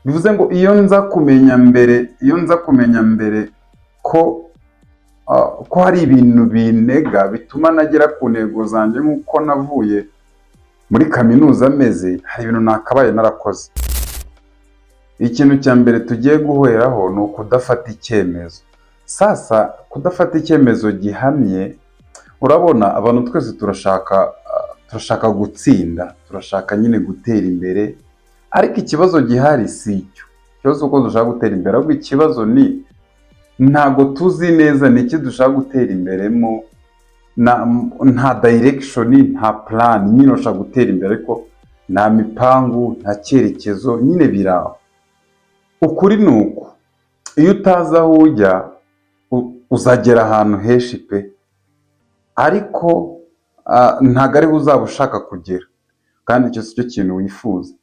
bivuze ngo iyo nza kumenya mbere ko ko hari ibintu binega bituma nagera ku ntego zanjye nk'uko navuye muri kaminuza ameze, hari ibintu nakabaye narakoze. Ikintu cya mbere tugiye guheraho ni ukudafata icyemezo. Sasa kudafata icyemezo gihamye, urabona abantu twese turashaka gutsinda, turashaka nyine gutera imbere, ariko ikibazo gihari si icyo ikibazo uko dushaka gutera imbere, ahubwo ikibazo ni ntago tuzi neza ni iki dushaka gutera imberemo, nta direction, nta plan nyine ushaka gutera imbere, ariko nta mipangu, nta cyerekezo, nyine biraho. Ukuri ni uku, iyo utazi aho ujya uzagera ahantu henshi pe, ariko ntago ariho uzaba ushaka kugera, kandi icyo si cyo kintu wifuza.